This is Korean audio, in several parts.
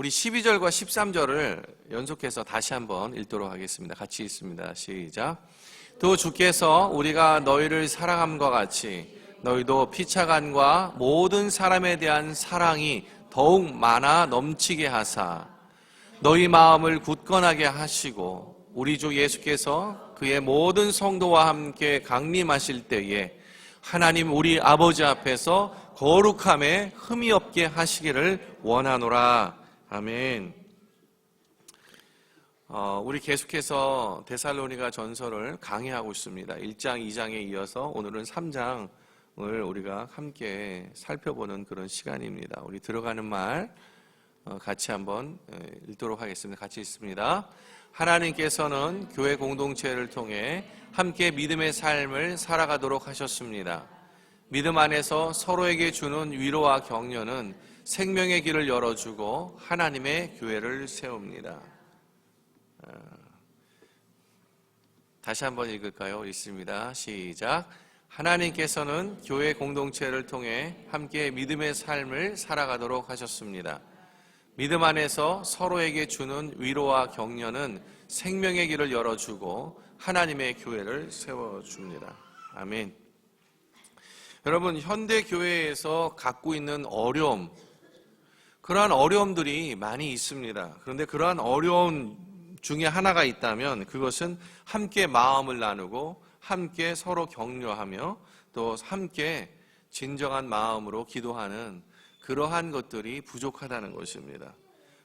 우리 12절과 13절을 연속해서 다시 한번 읽도록 하겠습니다. 같이 읽습니다. 시작. 또 주께서 우리가 너희를 사랑함과 같이 너희도 피차간과 모든 사람에 대한 사랑이 더욱 많아 넘치게 하사 너희 마음을 굳건하게 하시고 우리 주 예수께서 그의 모든 성도와 함께 강림하실 때에 하나님 우리 아버지 앞에서 거룩함에 흠이 없게 하시기를 원하노라. 아멘. 우리 계속해서 데살로니가 전서를 강의하고 있습니다. 1장, 2장에 이어서 오늘은 3장을 우리가 함께 살펴보는 그런 시간입니다. 우리 들어가는 말 같이 한번 읽도록 하겠습니다. 같이 읽습니다. 하나님께서는 교회 공동체를 통해 함께 믿음의 삶을 살아가도록 하셨습니다. 믿음 안에서 서로에게 주는 위로와 격려는 생명의 길을 열어주고 하나님의 교회를 세웁니다. 다시 한번 읽을까요? 읽습니다. 시작. 하나님께서는 교회 공동체를 통해 함께 믿음의 삶을 살아가도록 하셨습니다. 믿음 안에서 서로에게 주는 위로와 격려는 생명의 길을 열어주고 하나님의 교회를 세워줍니다. 아멘. 여러분, 현대 교회에서 갖고 있는 어려움, 그러한 어려움들이 많이 있습니다. 그런데 그러한 어려움 중에 하나가 있다면 그것은 함께 마음을 나누고 함께 서로 격려하며 또 함께 진정한 마음으로 기도하는 그러한 것들이 부족하다는 것입니다.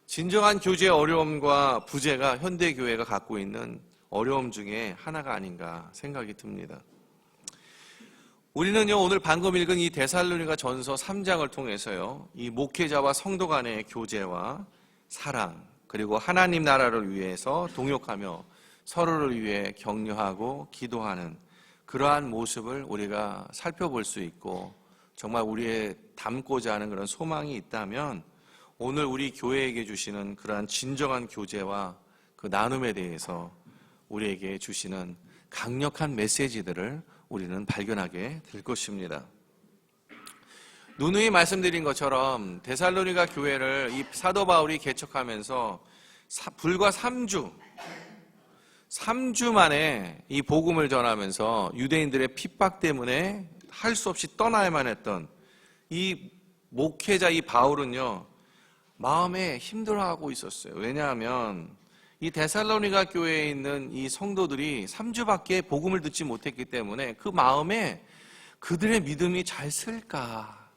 진정한 교제의 어려움과 부재가 현대교회가 갖고 있는 어려움 중에 하나가 아닌가 생각이 듭니다. 우리는요, 오늘 방금 읽은 이 데살로니가 전서 3장을 통해서요, 이 목회자와 성도 간의 교제와 사랑, 그리고 하나님 나라를 위해서 동역하며 서로를 위해 격려하고 기도하는 그러한 모습을 우리가 살펴볼 수 있고, 정말 우리의 담고자 하는 그런 소망이 있다면 오늘 우리 교회에게 주시는 그러한 진정한 교제와 그 나눔에 대해서 우리에게 주시는 강력한 메시지들을 우리는 발견하게 될 것입니다. 누누이 말씀드린 것처럼 데살로니가 교회를 이 사도 바울이 개척하면서 불과 3주 만에 이 복음을 전하면서 유대인들의 핍박 때문에 할 수 없이 떠나야만 했던 이 목회자 이 바울은요, 마음에 힘들어하고 있었어요. 왜냐하면 이 데살로니가 교회에 있는 이 성도들이 3주밖에 복음을 듣지 못했기 때문에 그 마음에 그들의 믿음이 잘 쓸까?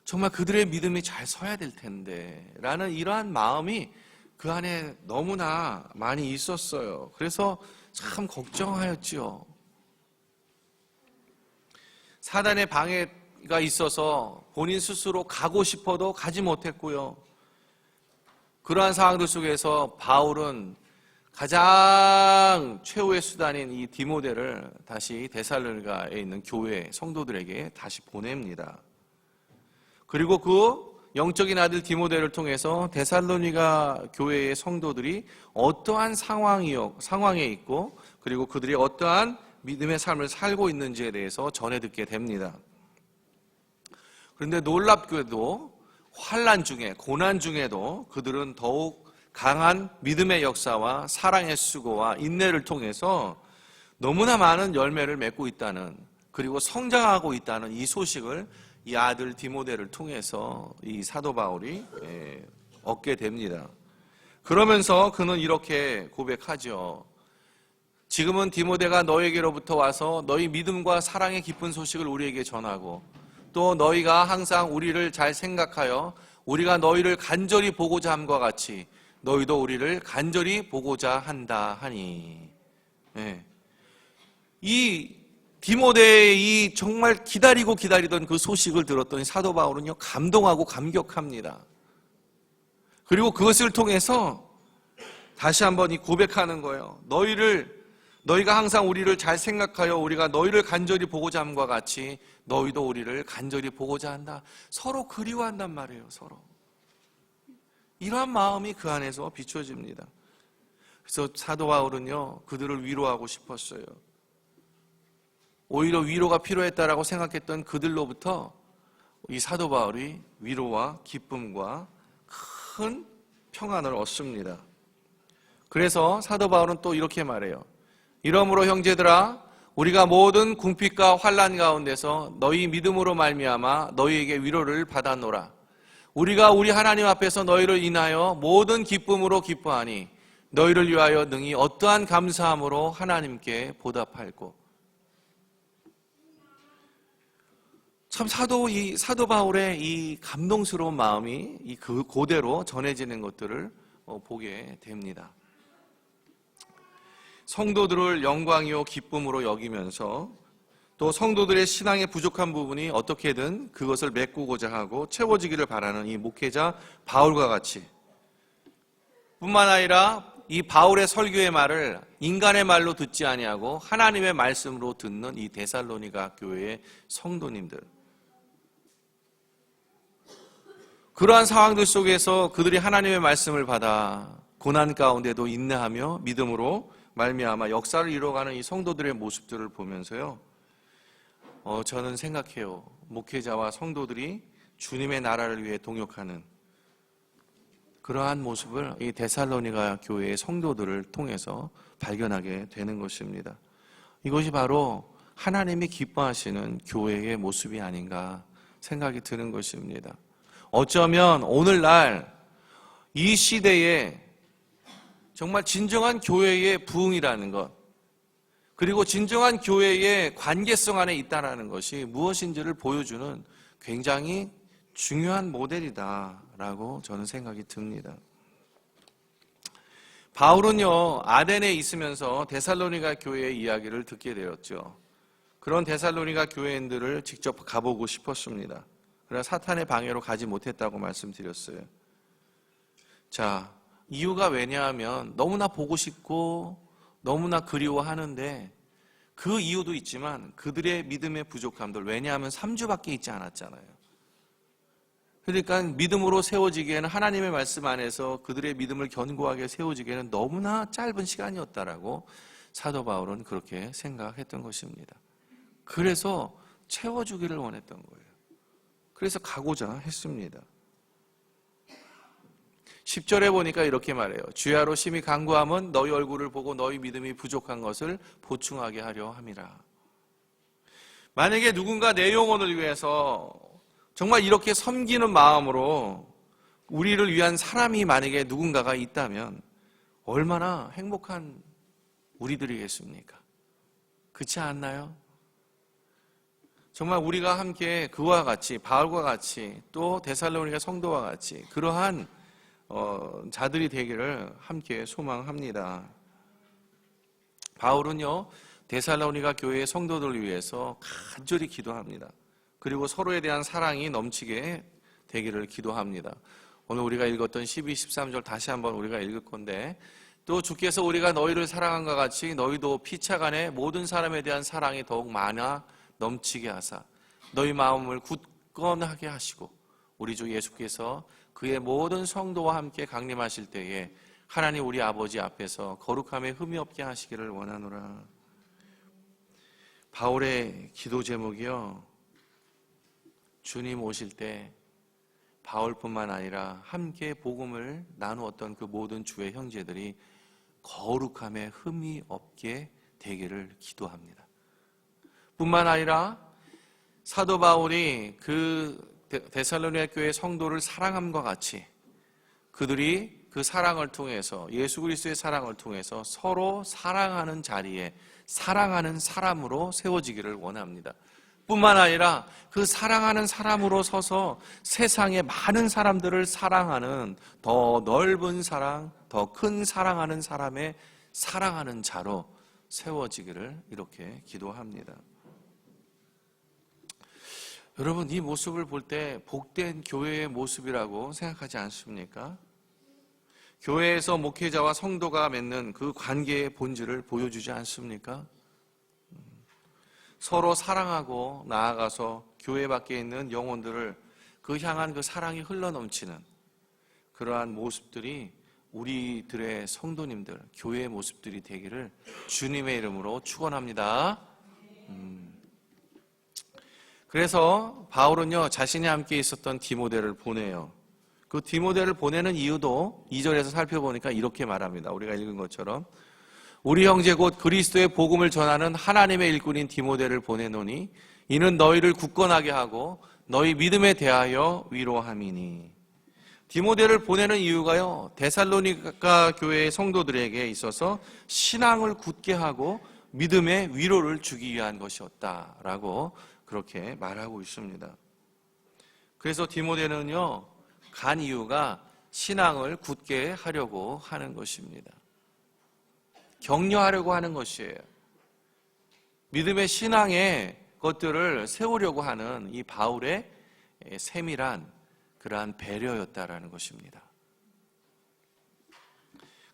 정말 그들의 믿음이 잘 서야 될 텐데 라는 이러한 마음이 그 안에 너무나 많이 있었어요. 그래서 참 걱정하였지요. 사단의 방해가 있어서 본인 스스로 가고 싶어도 가지 못했고요. 그러한 상황들 속에서 바울은 가장 최후의 수단인 이 디모데를 다시 데살로니가에 있는 교회 성도들에게 다시 보냅니다. 그리고 그 영적인 아들 디모데를 통해서 데살로니가 교회의 성도들이 어떠한 상황에 있고 그리고 그들이 어떠한 믿음의 삶을 살고 있는지에 대해서 전해 듣게 됩니다. 그런데 놀랍게도 환난 중에 고난 중에도 그들은 더욱 강한 믿음의 역사와 사랑의 수고와 인내를 통해서 너무나 많은 열매를 맺고 있다는, 그리고 성장하고 있다는 이 소식을 이 아들 디모데를 통해서 이 사도 바울이 얻게 됩니다. 그러면서 그는 이렇게 고백하죠. 지금은 디모데가 너에게로부터 와서 너희 믿음과 사랑의 기쁜 소식을 우리에게 전하고 또 너희가 항상 우리를 잘 생각하여 우리가 너희를 간절히 보고자 함과 같이 너희도 우리를 간절히 보고자 한다 하니. 이 디모데의 이 정말 기다리던 그 소식을 들었더니 사도 바울은요, 감동하고 감격합니다. 그리고 그것을 통해서 다시 한번 이 고백하는 거예요. 너희가 항상 우리를 잘 생각하여 우리가 너희를 간절히 보고자 함과 같이 너희도 우리를 간절히 보고자 한다. 서로 그리워한단 말이에요. 서로. 이러한 마음이 그 안에서 비춰집니다. 그래서 사도 바울은요, 그들을 위로하고 싶었어요. 오히려 위로가 필요했다라고 생각했던 그들로부터 이 사도 바울이 위로와 기쁨과 큰 평안을 얻습니다. 그래서 사도 바울은 또 이렇게 말해요. 이러므로 형제들아 우리가 모든 궁핍과 환난 가운데서 너희 믿음으로 말미암아 너희에게 위로를 받았노라. 우리가 우리 하나님 앞에서 너희를 인하여 모든 기쁨으로 기뻐하니 너희를 위하여 능히 어떠한 감사함으로 하나님께 보답할고. 참 사도 바울의 이 감동스러운 마음이 그 그대로 전해지는 것들을 보게 됩니다. 성도들을 영광이요 기쁨으로 여기면서 또 성도들의 신앙의 부족한 부분이 어떻게든 그것을 메꾸고자 하고 채워지기를 바라는 이 목회자 바울과 같이, 뿐만 아니라 이 바울의 설교의 말을 인간의 말로 듣지 아니하고 하나님의 말씀으로 듣는 이 데살로니가 교회의 성도님들, 그러한 상황들 속에서 그들이 하나님의 말씀을 받아 고난 가운데도 인내하며 믿음으로 말미암아 역사를 이루어가는 이 성도들의 모습들을 보면서요, 저는 생각해요. 목회자와 성도들이 주님의 나라를 위해 동역하는 그러한 모습을 이 데살로니가 교회의 성도들을 통해서 발견하게 되는 것입니다. 이것이 바로 하나님이 기뻐하시는 교회의 모습이 아닌가 생각이 드는 것입니다. 어쩌면 오늘날 이 시대에 정말 진정한 교회의 부흥이라는 것, 그리고 진정한 교회의 관계성 안에 있다는 것이 무엇인지를 보여주는 굉장히 중요한 모델이다라고 저는 생각이 듭니다. 바울은요, 아덴에 있으면서 데살로니가 교회의 이야기를 듣게 되었죠. 그런 데살로니가 교회인들을 직접 가보고 싶었습니다. 그러나 사탄의 방해로 가지 못했다고 말씀드렸어요. 자, 이유가 왜냐하면 너무나 보고 싶고 너무나 그리워하는데, 그 이유도 있지만 그들의 믿음의 부족함들, 왜냐하면 3주밖에 있지 않았잖아요. 그러니까 믿음으로 세워지기에는, 하나님의 말씀 안에서 그들의 믿음을 견고하게 세워지기에는 너무나 짧은 시간이었다라고 사도 바울은 그렇게 생각했던 것입니다. 그래서 채워주기를 원했던 거예요. 그래서 가고자 했습니다. 10절에 보니까 이렇게 말해요. 주야로 심히 간구함은 너희 얼굴을 보고 너희 믿음이 부족한 것을 보충하게 하려 함이라. 만약에 누군가 내 영혼을 위해서 정말 이렇게 섬기는 마음으로 우리를 위한 사람이 만약에 누군가가 있다면 얼마나 행복한 우리들이겠습니까? 그렇지 않나요? 정말 우리가 함께 그와 같이, 바울과 같이, 또 데살로니가 성도와 같이 그러한 자들이 되기를 함께 소망합니다. 바울은요, 데살로니가 교회의 성도들을 위해서 간절히 기도합니다. 그리고 서로에 대한 사랑이 넘치게 되기를 기도합니다. 오늘 우리가 읽었던 12, 13절 다시 한번 우리가 읽을 건데, 또 주께서 우리가 너희를 사랑한것 같이 너희도 피차간에 모든 사람에 대한 사랑이 더욱 많아 넘치게 하사 너희 마음을 굳건하게 하시고 우리 주 예수께서 그의 모든 성도와 함께 강림하실 때에 하나님 우리 아버지 앞에서 거룩함에 흠이 없게 하시기를 원하노라. 바울의 기도 제목이요, 주님 오실 때 바울뿐만 아니라 함께 복음을 나누었던 그 모든 주의 형제들이 거룩함에 흠이 없게 되기를 기도합니다. 뿐만 아니라 사도 바울이 그 데살로니가 교회 성도를 사랑함과 같이 그들이 그 사랑을 통해서, 예수 그리스도의 사랑을 통해서 서로 사랑하는 자리에 사랑하는 사람으로 세워지기를 원합니다. 뿐만 아니라 그 사랑하는 사람으로 서서 세상의 많은 사람들을 사랑하는 더 넓은 사랑, 더 큰 사랑하는 사람의 사랑하는 자로 세워지기를 이렇게 기도합니다. 여러분, 이 모습을 볼 때 복된 교회의 모습이라고 생각하지 않습니까? 교회에서 목회자와 성도가 맺는 그 관계의 본질을 보여주지 않습니까? 서로 사랑하고 나아가서 교회 밖에 있는 영혼들을 그 향한 그 사랑이 흘러넘치는 그러한 모습들이 우리들의 성도님들, 교회의 모습들이 되기를 주님의 이름으로 축원합니다. 그래서 바울은요, 자신이 함께 있었던 디모데를 보내요. 그 디모데를 보내는 이유도 2절에서 살펴보니까 이렇게 말합니다. 우리가 읽은 것처럼 우리 형제 곧 그리스도의 복음을 전하는 하나님의 일꾼인 디모데를 보내노니 이는 너희를 굳건하게 하고 너희 믿음에 대하여 위로함이니. 디모데를 보내는 이유가요, 데살로니가 교회의 성도들에게 있어서 신앙을 굳게 하고 믿음의 위로를 주기 위한 것이었다라고 그렇게 말하고 있습니다. 그래서 디모데는요, 간 이유가 신앙을 굳게 하려고 하는 것입니다. 격려하려고 하는 것이에요. 믿음의 신앙의 것들을 세우려고 하는 이 바울의 세밀한 그러한 배려였다라는 것입니다.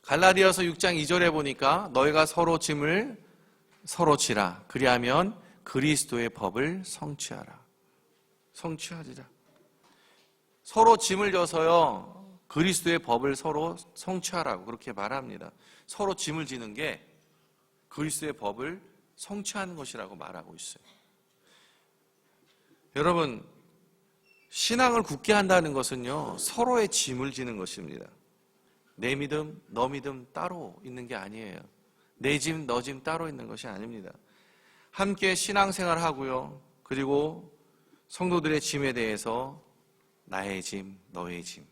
갈라디아서 6장 2절에 보니까 너희가 서로 짐을 서로 지라. 그리하면 그리스도의 법을 성취하라. 성취하리라. 서로 짐을 져서요, 그리스도의 법을 서로 성취하라고 그렇게 말합니다. 서로 짐을 지는 게 그리스도의 법을 성취하는 것이라고 말하고 있어요. 여러분, 신앙을 굳게 한다는 것은요, 서로의 짐을 지는 것입니다. 내 믿음, 너 믿음 따로 있는 게 아니에요. 내 짐, 너 짐 따로 있는 것이 아닙니다. 함께 신앙생활을 하고요, 그리고 성도들의 짐에 대해서 나의 짐, 너의 짐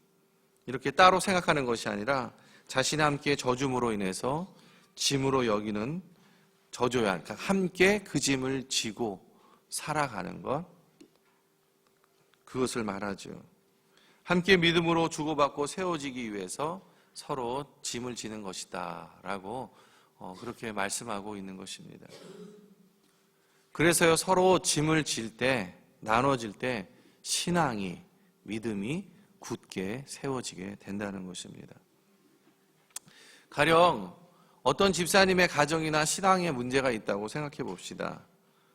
이렇게 따로 생각하는 것이 아니라 자신이 함께 저줌으로 인해서 짐으로 여기는 저조야, 그러니까 함께 그 짐을 지고 살아가는 것, 그것을 말하죠. 함께 믿음으로 주고받고 세워지기 위해서 서로 짐을 지는 것이다 라고 그렇게 말씀하고 있는 것입니다. 그래서요, 서로 짐을 질 때, 나눠질 때 신앙이, 믿음이 굳게 세워지게 된다는 것입니다. 가령 어떤 집사님의 가정이나 신앙에 문제가 있다고 생각해 봅시다.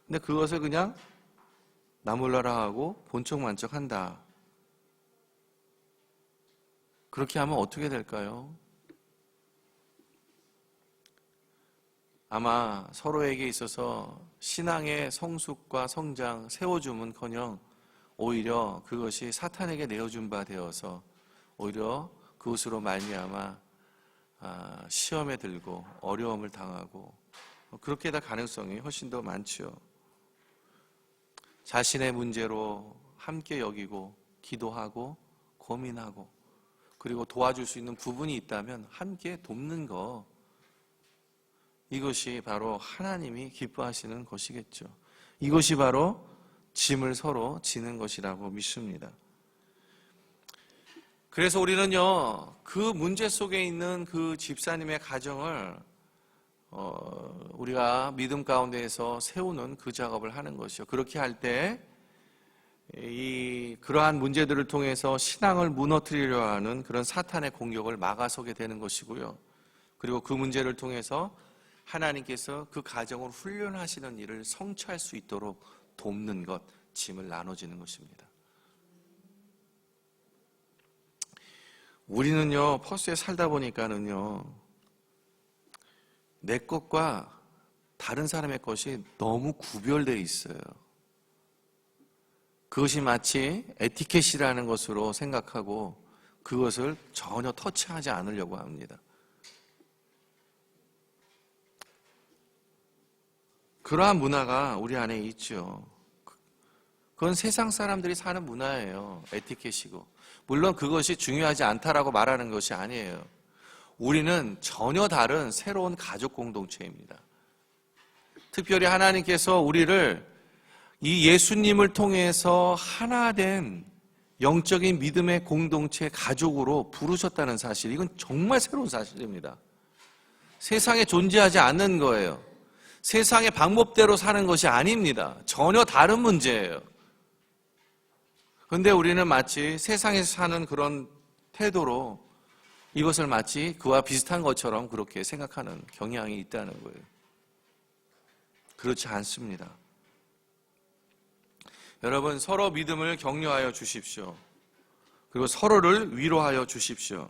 근데 그것을 그냥 나 몰라라 하고 본척만척 한다. 그렇게 하면 어떻게 될까요? 아마 서로에게 있어서 신앙의 성숙과 성장, 세워줌은커녕 오히려 그것이 사탄에게 내어준 바 되어서 오히려 그것으로 말미암아 시험에 들고 어려움을 당하고 그렇게 될 가능성이 훨씬 더 많죠. 자신의 문제로 함께 여기고 기도하고 고민하고 그리고 도와줄 수 있는 부분이 있다면 함께 돕는 것, 이것이 바로 하나님이 기뻐하시는 것이겠죠. 이것이 바로 짐을 서로 지는 것이라고 믿습니다. 그래서 우리는요, 그 문제 속에 있는 그 집사님의 가정을 우리가 믿음 가운데에서 세우는 그 작업을 하는 것이요. 그렇게 할 때 그러한 문제들을 통해서 신앙을 무너뜨리려 하는 그런 사탄의 공격을 막아서게 되는 것이고요. 그리고 그 문제를 통해서 하나님께서 그 가정을 훈련하시는 일을 성취할 수 있도록 돕는 것, 짐을 나눠지는 것입니다. 우리는요, 퍼스에 살다 보니까는요, 내 것과 다른 사람의 것이 너무 구별되어 있어요. 그것이 마치 에티켓이라는 것으로 생각하고 그것을 전혀 터치하지 않으려고 합니다. 그러한 문화가 우리 안에 있죠. 그건 세상 사람들이 사는 문화예요. 에티켓이고. 물론 그것이 중요하지 않다라고 말하는 것이 아니에요. 우리는 전혀 다른 새로운 가족 공동체입니다. 특별히 하나님께서 우리를 이 예수님을 통해서 하나 된 영적인 믿음의 공동체 가족으로 부르셨다는 사실, 이건 정말 새로운 사실입니다. 세상에 존재하지 않는 거예요. 세상의 방법대로 사는 것이 아닙니다. 전혀 다른 문제예요. 그런데 우리는 마치 세상에서 사는 그런 태도로 이것을 마치 그와 비슷한 것처럼 그렇게 생각하는 경향이 있다는 거예요. 그렇지 않습니다. 여러분, 서로 믿음을 격려하여 주십시오. 그리고 서로를 위로하여 주십시오.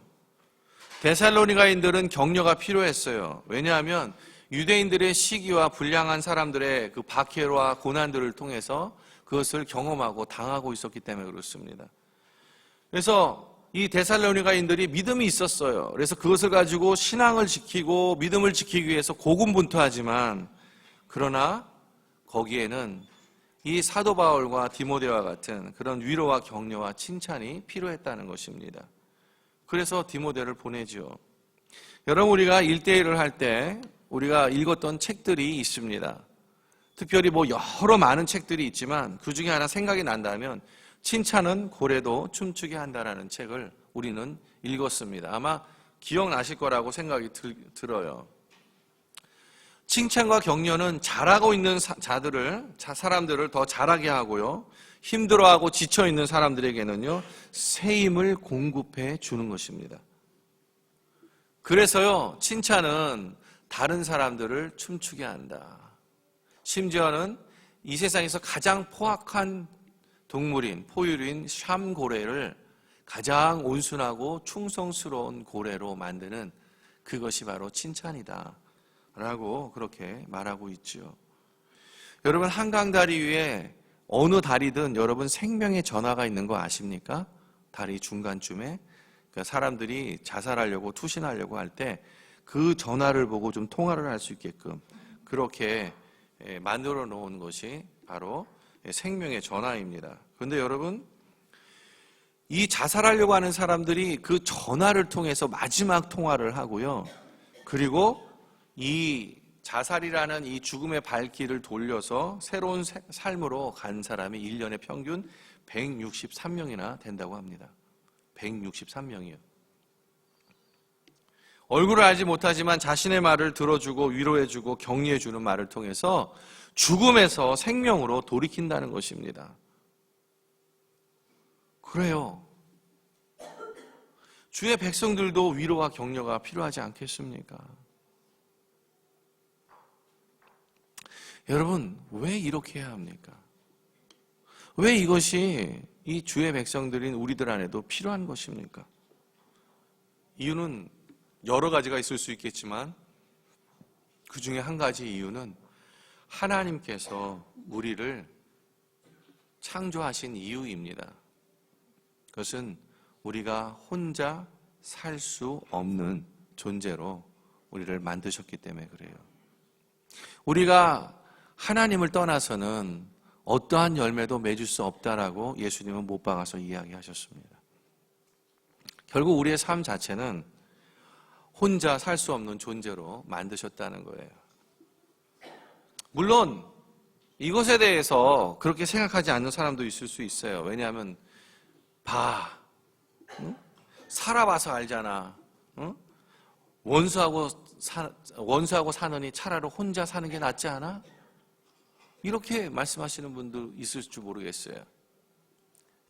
데살로니가인들은 격려가 필요했어요. 왜냐하면 유대인들의 시기와 불량한 사람들의 그 박해와 고난들을 통해서 그것을 경험하고 당하고 있었기 때문에 그렇습니다. 그래서 이 데살로니가인들이 믿음이 있었어요. 그래서 그것을 가지고 신앙을 지키고 믿음을 지키기 위해서 고군분투하지만, 그러나 거기에는 이 사도 바울과 디모데와 같은 그런 위로와 격려와 칭찬이 필요했다는 것입니다. 그래서 디모데를 보내죠. 여러분, 우리가 1대1을 할 때 우리가 읽었던 책들이 있습니다. 특별히 여러 많은 책들이 있지만 그 중에 하나 생각이 난다면 칭찬은 고래도 춤추게 한다라는 책을 우리는 읽었습니다. 아마 기억나실 거라고 생각이 들어요. 칭찬과 격려는 잘하고 있는 사람들을 더 잘하게 하고요, 힘들어하고 지쳐있는 사람들에게는요, 새 힘을 공급해 주는 것입니다. 그래서요, 칭찬은 다른 사람들을 춤추게 한다. 심지어는 이 세상에서 가장 포악한 동물인 포유류인 샴고래를 가장 온순하고 충성스러운 고래로 만드는 그것이 바로 칭찬이다 라고 그렇게 말하고 있죠. 여러분, 한강다리 위에 어느 다리든 여러분 생명의 전화가 있는 거 아십니까? 다리 중간쯤에 사람들이 자살하려고 투신하려고 할 때 그 전화를 보고 좀 통화를 할 수 있게끔 그렇게 만들어 놓은 것이 바로 생명의 전화입니다. 그런데 여러분, 이 자살하려고 하는 사람들이 그 전화를 통해서 마지막 통화를 하고요, 그리고 이 자살이라는 이 죽음의 발길을 돌려서 새로운 삶으로 간 사람이 1년에 평균 163명이나 된다고 합니다. 163명이요. 얼굴을 알지 못하지만 자신의 말을 들어주고 위로해주고 격려해주는 말을 통해서 죽음에서 생명으로 돌이킨다는 것입니다. 그래요. 주의 백성들도 위로와 격려가 필요하지 않겠습니까? 여러분, 왜 이렇게 해야 합니까? 왜 이것이 이 주의 백성들인 우리들 안에도 필요한 것입니까? 이유는 여러 가지가 있을 수 있겠지만 그 중에 한 가지 이유는 하나님께서 우리를 창조하신 이유입니다. 그것은 우리가 혼자 살 수 없는 존재로 우리를 만드셨기 때문에 그래요. 우리가 하나님을 떠나서는 어떠한 열매도 맺을 수 없다라고 예수님은 못 박아서 이야기하셨습니다. 결국 우리의 삶 자체는 혼자 살 수 없는 존재로 만드셨다는 거예요. 물론 이것에 대해서 그렇게 생각하지 않는 사람도 있을 수 있어요. 왜냐하면 응? 살아봐서 알잖아. 응? 원수하고 사느니 차라리 혼자 사는 게 낫지 않아? 이렇게 말씀하시는 분도 있을지 모르겠어요.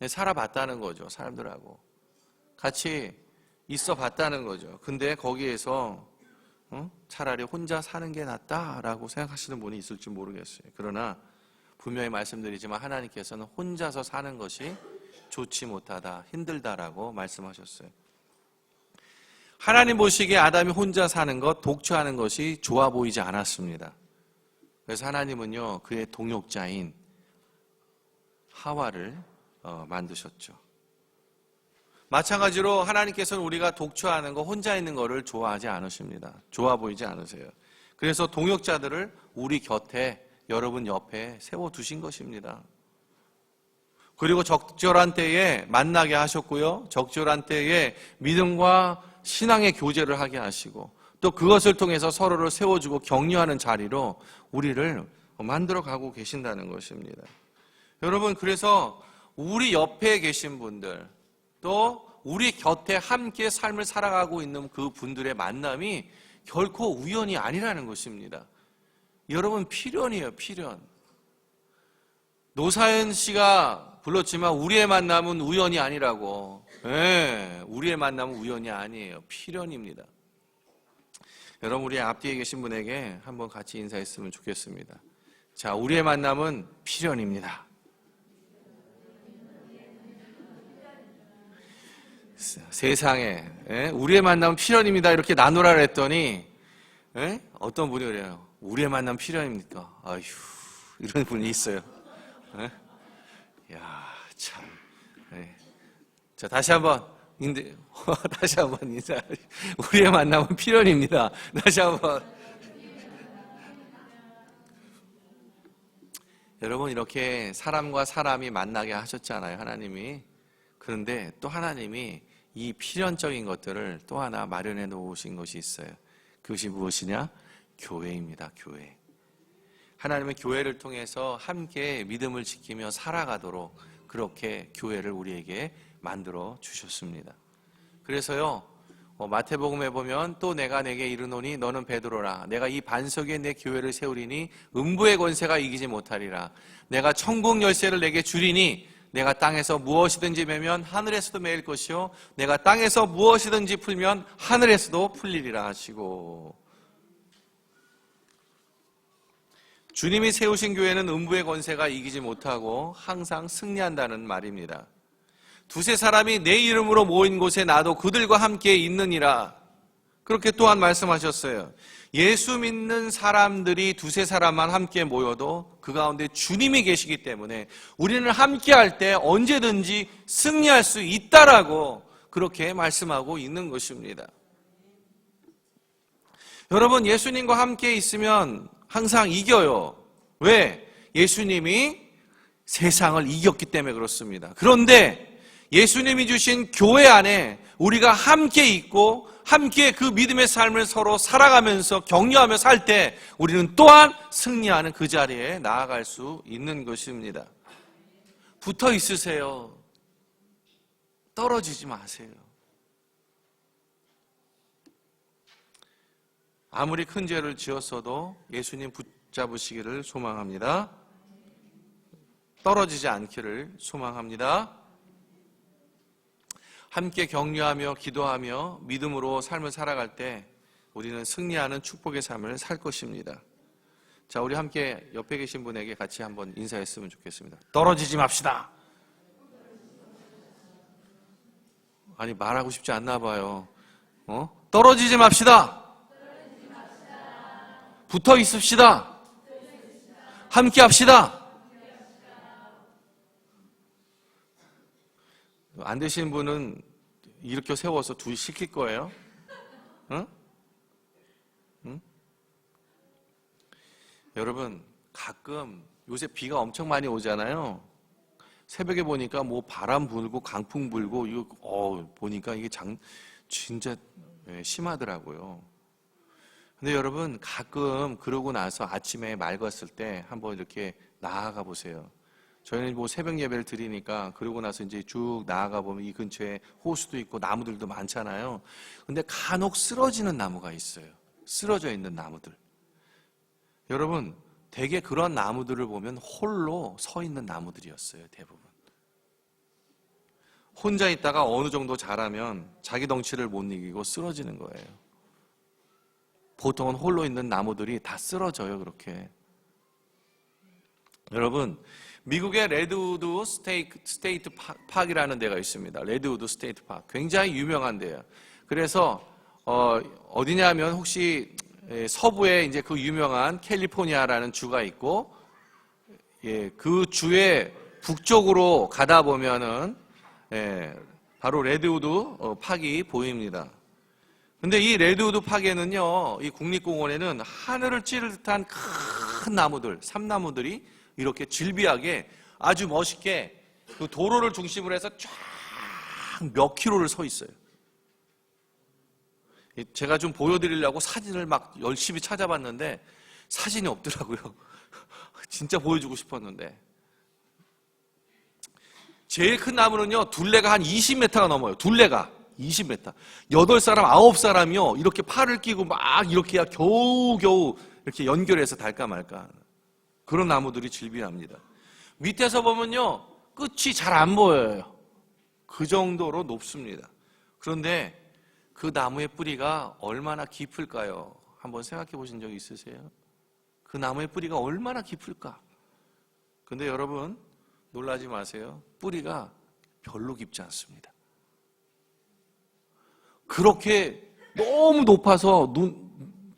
살아봤다는 거죠. 사람들하고 같이 있어 봤다는 거죠. 근데 거기에서 차라리 혼자 사는 게 낫다라고 생각하시는 분이 있을지 모르겠어요. 그러나 분명히 말씀드리지만 하나님께서는 혼자서 사는 것이 좋지 못하다, 힘들다라고 말씀하셨어요. 하나님 보시기에 아담이 혼자 사는 것, 독처하는 것이 좋아 보이지 않았습니다. 그래서 하나님은요, 그의 동역자인 하와를 만드셨죠. 마찬가지로 하나님께서는 우리가 독처하는 거, 혼자 있는 거를 좋아하지 않으십니다. 좋아 보이지 않으세요. 그래서 동역자들을 우리 곁에, 여러분 옆에 세워두신 것입니다. 그리고 적절한 때에 만나게 하셨고요, 적절한 때에 믿음과 신앙의 교제를 하게 하시고, 또 그것을 통해서 서로를 세워주고 격려하는 자리로 우리를 만들어 가고 계신다는 것입니다. 여러분, 그래서 우리 옆에 계신 분들, 또 우리 곁에 함께 삶을 살아가고 있는 그 분들의 만남이 결코 우연이 아니라는 것입니다. 여러분, 필연이에요, 필연. 노사연 씨가 불렀지만 우리의 만남은 우연이 아니라고. 우리의 만남은 우연이 아니에요. 필연입니다. 여러분, 우리 앞뒤에 계신 분에게 한번 같이 인사했으면 좋겠습니다. 자, 우리의 만남은 필연입니다. 세상에 우리의 만남은 필연입니다 이렇게 나누라 그랬더니 어떤 분이 그래요. 우리의 만남 필연입니까? 아휴, 이런 분이 있어요. 야, 참. 자, 다시 한번 인데 다시 한번 인사. 우리의 만남은 필연입니다. 다시 한번. 여러분, 이렇게 사람과 사람이 만나게 하셨잖아요, 하나님이. 그런데 또 하나님이 이 필연적인 것들을 또 하나 마련해 놓으신 것이 있어요. 그것이 무엇이냐? 교회입니다. 교회. 하나님의 교회를 통해서 함께 믿음을 지키며 살아가도록 그렇게 교회를 우리에게 만들어 주셨습니다. 그래서요, 마태복음에 보면 또 내가 내게 이르노니 너는 베드로라. 내가 이 반석 위에 내 교회를 세우리니 음부의 권세가 이기지 못하리라. 내가 천국 열쇠를 내게 주리니 내가 땅에서 무엇이든지 매면 하늘에서도 매일 것이요 내가 땅에서 무엇이든지 풀면 하늘에서도 풀리리라 하시고, 주님이 세우신 교회는 음부의 권세가 이기지 못하고 항상 승리한다는 말입니다. 두세 사람이 내 이름으로 모인 곳에 나도 그들과 함께 있느니라. 그렇게 또한 말씀하셨어요. 예수 믿는 사람들이 두세 사람만 함께 모여도 그 가운데 주님이 계시기 때문에 우리는 함께 할 때 언제든지 승리할 수 있다라고 그렇게 말씀하고 있는 것입니다. 여러분, 예수님과 함께 있으면 항상 이겨요. 왜? 예수님이 세상을 이겼기 때문에 그렇습니다. 그런데 예수님이 주신 교회 안에 우리가 함께 있고 함께 그 믿음의 삶을 서로 살아가면서 격려하며 살 때 우리는 또한 승리하는 그 자리에 나아갈 수 있는 것입니다. 붙어 있으세요. 떨어지지 마세요. 아무리 큰 죄를 지었어도 예수님 붙잡으시기를 소망합니다. 떨어지지 않기를 소망합니다. 함께 격려하며 기도하며 믿음으로 삶을 살아갈 때 우리는 승리하는 축복의 삶을 살 것입니다. 자, 우리 함께 옆에 계신 분에게 같이 한번 인사했으면 좋겠습니다. 떨어지지 맙시다. 아니, 말하고 싶지 않나 봐요. 떨어지지 맙시다. 붙어 있읍시다. 함께 합시다. 안 되시는 분은 이렇게 세워서 둘이 시킬 거예요. 응? 응? 여러분, 가끔 요새 비가 엄청 많이 오잖아요. 새벽에 보니까 뭐 바람 불고 강풍 불고 이거 보니까 이게 진짜 심하더라고요. 근데 여러분, 가끔 그러고 나서 아침에 맑았을 때 한번 이렇게 나아가 보세요. 저희는 뭐 새벽 예배를 드리니까 그러고 나서 이제 쭉 나아가 보면 이 근처에 호수도 있고 나무들도 많잖아요. 근데 간혹 쓰러지는 나무가 있어요. 쓰러져 있는 나무들. 여러분, 대개 그런 나무들을 보면 홀로 서 있는 나무들이었어요, 대부분. 혼자 있다가 어느 정도 자라면 자기 덩치를 못 이기고 쓰러지는 거예요. 보통은 홀로 있는 나무들이 다 쓰러져요, 그렇게. 여러분, 미국의 레드우드 스테이트 파크이라는 데가 있습니다. 레드우드 스테이트 파크. 굉장히 유명한 데예요. 그래서 어디냐면 혹시 서부에 이제 그 유명한 캘리포니아라는 주가 있고, 그 주의 북쪽으로 가다 보면은 바로 레드우드 파크이 보입니다. 근데 이 레드우드 파크에는요, 이 국립공원에는 하늘을 찌를 듯한 큰 나무들, 삼나무들이 이렇게 질비하게 아주 멋있게 그 도로를 중심으로 해서 쫙 몇 킬로를 서 있어요. 제가 좀 보여드리려고 사진을 막 열심히 찾아봤는데 사진이 없더라고요. 진짜 보여주고 싶었는데. 제일 큰 나무는요, 둘레가 한 20m가 넘어요. 둘레가 20m. 8사람, 9사람이요, 이렇게 팔을 끼고 막 이렇게 겨우겨우 이렇게 연결해서 달까 말까. 그런 나무들이 질비합니다. 밑에서 보면요, 끝이 잘 안 보여요. 그 정도로 높습니다. 그런데 그 나무의 뿌리가 얼마나 깊을까요? 한번 생각해 보신 적 있으세요? 그 나무의 뿌리가 얼마나 깊을까? 근데 여러분, 놀라지 마세요. 뿌리가 별로 깊지 않습니다. 그렇게 너무 높아서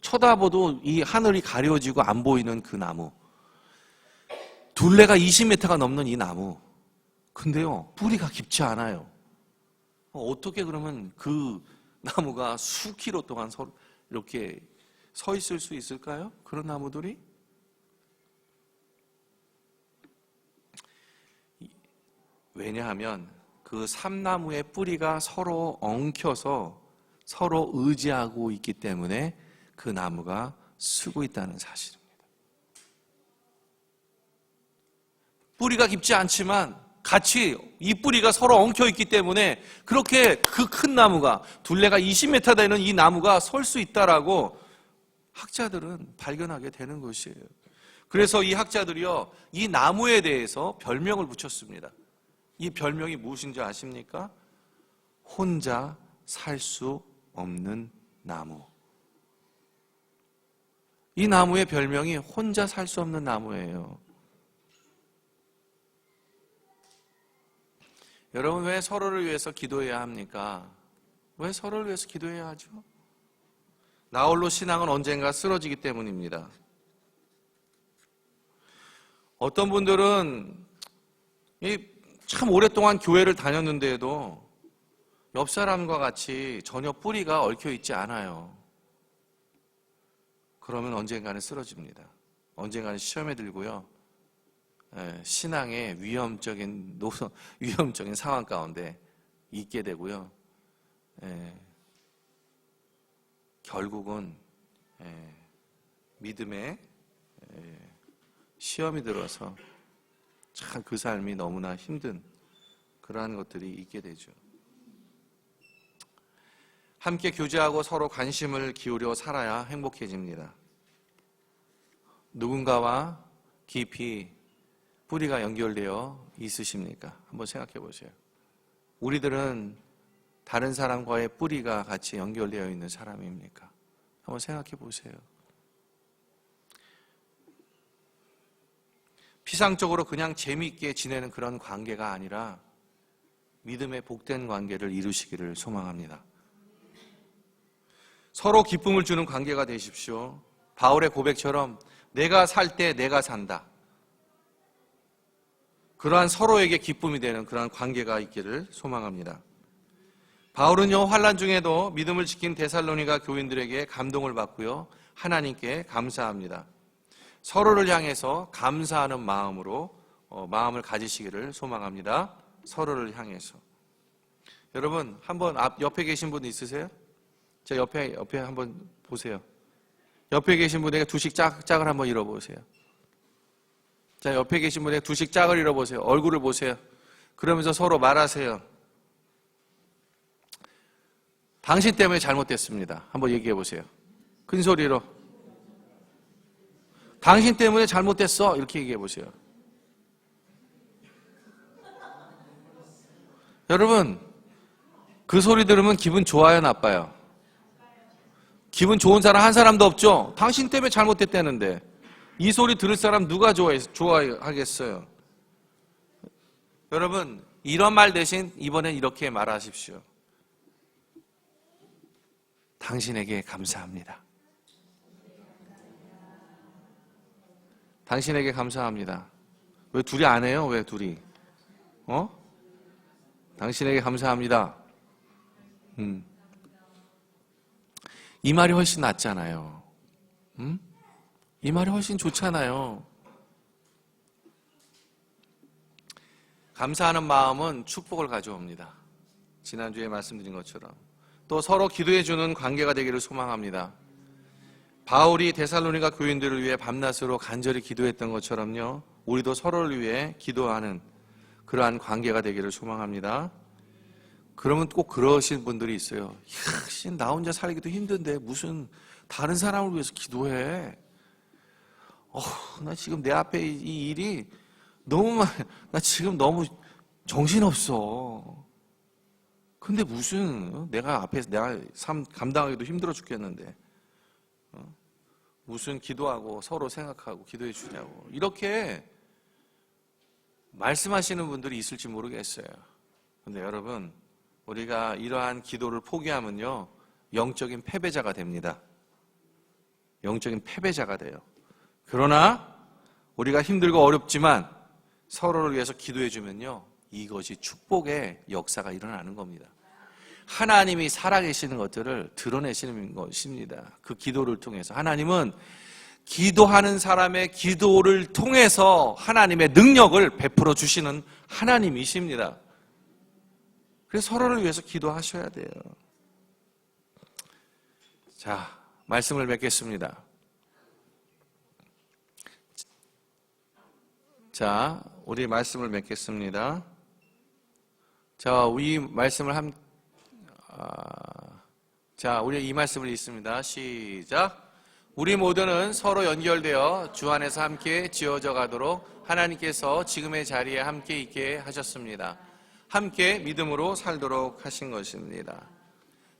쳐다봐도 이 하늘이 가려지고 안 보이는 그 나무. 둘레가 20m가 넘는 이 나무. 근데요, 뿌리가 깊지 않아요. 어떻게 그러면 그 나무가 수킬로 동안 이렇게 서 있을 수 있을까요? 그런 나무들이? 왜냐하면 그 삼나무의 뿌리가 서로 엉켜서 서로 의지하고 있기 때문에 그 나무가 쓰고 있다는 사실입니다. 뿌리가 깊지 않지만 같이 이 뿌리가 서로 엉켜 있기 때문에 그렇게 그 큰 나무가 둘레가 20m 되는 이 나무가 설 수 있다라고 학자들은 발견하게 되는 것이에요. 그래서 이 학자들이요, 이 나무에 대해서 별명을 붙였습니다. 이 별명이 무엇인지 아십니까? 혼자 살 수 없는 나무. 이 나무의 별명이 혼자 살 수 없는 나무예요. 여러분, 왜 서로를 위해서 기도해야 합니까? 왜 서로를 위해서 기도해야 하죠? 나 홀로 신앙은 언젠가 쓰러지기 때문입니다. 어떤 분들은 참 오랫동안 교회를 다녔는데도 옆 사람과 같이 전혀 뿌리가 얽혀 있지 않아요. 그러면 언젠가는 쓰러집니다. 언젠가는 시험에 들고요. 신앙의 위험적인 상황 가운데 있게 되고요. 결국은 믿음의 시험이 들어서 참 그 삶이 너무나 힘든 그러한 것들이 있게 되죠. 함께 교제하고 서로 관심을 기울여 살아야 행복해집니다. 누군가와 깊이 뿌리가 연결되어 있으십니까? 한번 생각해 보세요. 우리들은 다른 사람과의 뿌리가 같이 연결되어 있는 사람입니까? 한번 생각해 보세요. 피상적으로 그냥 재미있게 지내는 그런 관계가 아니라 믿음의 복된 관계를 이루시기를 소망합니다. 서로 기쁨을 주는 관계가 되십시오. 바울의 고백처럼 내가 살 때 내가 산다. 그러한 서로에게 기쁨이 되는 그러한 관계가 있기를 소망합니다. 바울은요, 환난 중에도 믿음을 지킨 데살로니가 교인들에게 감동을 받고요, 하나님께 감사합니다. 서로를 향해서 감사하는 마음으로 마음을 가지시기를 소망합니다. 서로를 향해서. 여러분, 한번 옆에 계신 분 있으세요? 저 옆에 한번 보세요. 옆에 계신 분에게 두식 짝을 한번 잃어보세요. 자, 옆에 계신 분에게 두식 짝을 잃어보세요. 얼굴을 보세요. 그러면서 서로 말하세요. 당신 때문에 잘못됐습니다. 한번 얘기해 보세요. 큰 소리로. 당신 때문에 잘못됐어. 이렇게 얘기해 보세요. 여러분, 그 소리 들으면 기분 좋아요, 나빠요? 기분 좋은 사람 한 사람도 없죠? 당신 때문에 잘못됐다는데 이 소리 들을 사람 누가 좋아하겠어요? 여러분, 이런 말 대신 이번엔 이렇게 말하십시오. 당신에게 감사합니다. 당신에게 감사합니다. 왜 둘이 안 해요? 왜 둘이? 당신에게 감사합니다. 이 말이 훨씬 낫잖아요. 이 말이 훨씬 좋잖아요. 감사하는 마음은 축복을 가져옵니다. 지난주에 말씀드린 것처럼. 또 서로 기도해주는 관계가 되기를 소망합니다. 바울이 데살로니가 교인들을 위해 밤낮으로 간절히 기도했던 것처럼요, 우리도 서로를 위해 기도하는 그러한 관계가 되기를 소망합니다. 그러면 꼭 그러신 분들이 있어요. 나 혼자 살기도 힘든데 무슨 다른 사람을 위해서 기도해. 나 지금 내 앞에 이 일이 나 지금 너무 정신없어. 근데 무슨 내가 삶 감당하기도 힘들어 죽겠는데 무슨 기도하고 서로 생각하고 기도해 주냐고 이렇게 말씀하시는 분들이 있을지 모르겠어요. 근데 여러분, 우리가 이러한 기도를 포기하면요, 영적인 패배자가 됩니다. 영적인 패배자가 돼요. 그러나 우리가 힘들고 어렵지만 서로를 위해서 기도해 주면요, 이것이 축복의 역사가 일어나는 겁니다. 하나님이 살아계시는 것들을 드러내시는 것입니다. 그 기도를 통해서 하나님은 기도하는 사람의 기도를 통해서 하나님의 능력을 베풀어 주시는 하나님이십니다. 그래서 서로를 위해서 기도하셔야 돼요. 자, 말씀을 맺겠습니다. 자, 우리 말씀을 맺겠습니다. 자, 우리 이 말씀을 우리 이 말씀을 읽습니다. 시작. 우리 모두는 서로 연결되어 주 안에서 함께 지어져 가도록 하나님께서 지금의 자리에 함께 있게 하셨습니다. 함께 믿음으로 살도록 하신 것입니다.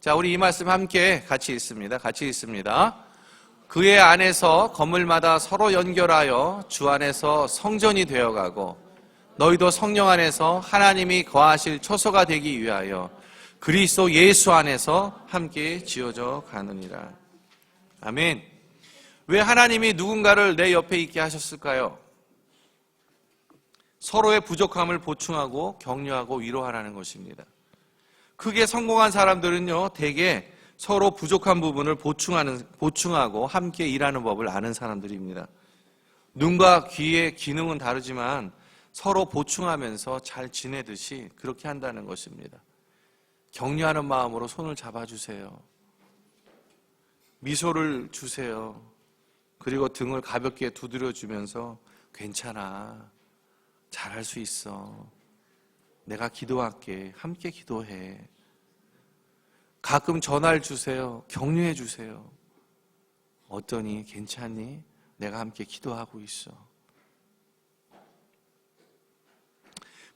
자, 우리 이 말씀 함께 같이 읽습니다. 같이 읽습니다. 그의 안에서 건물마다 서로 연결하여 주 안에서 성전이 되어가고 너희도 성령 안에서 하나님이 거하실 초소가 되기 위하여 그리스도 예수 안에서 함께 지어져 가느니라. 아멘. 왜 하나님이 누군가를 내 옆에 있게 하셨을까요? 서로의 부족함을 보충하고 격려하고 위로하라는 것입니다. 크게 성공한 사람들은요, 대개 서로 부족한 부분을 보충하고 함께 일하는 법을 아는 사람들입니다. 눈과 귀의 기능은 다르지만 서로 보충하면서 잘 지내듯이 그렇게 한다는 것입니다. 격려하는 마음으로 손을 잡아주세요. 미소를 주세요. 그리고 등을 가볍게 두드려주면서 괜찮아. 잘할 수 있어. 내가 기도할게. 함께 기도해. 가끔 전화를 주세요. 격려해 주세요. 어떠니? 괜찮니? 내가 함께 기도하고 있어.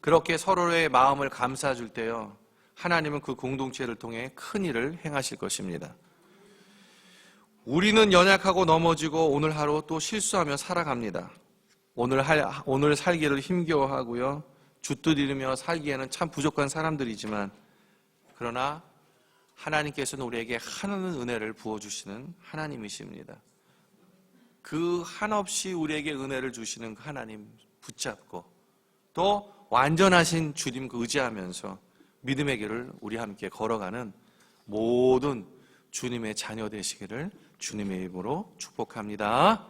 그렇게 서로의 마음을 감싸줄 때요, 하나님은 그 공동체를 통해 큰 일을 행하실 것입니다. 우리는 연약하고 넘어지고 오늘 하루 또 실수하며 살아갑니다. 오늘 살기를 힘겨워하고요, 쥐뚜리르며 살기에는 참 부족한 사람들이지만, 그러나 하나님께서는 우리에게 하나는 은혜를 부어주시는 하나님이십니다. 그 한없이 우리에게 은혜를 주시는 그 하나님 붙잡고 또 완전하신 주님 의지하면서 믿음의 길을 우리 함께 걸어가는 모든 주님의 자녀 되시기를 주님의 이름으로 축복합니다.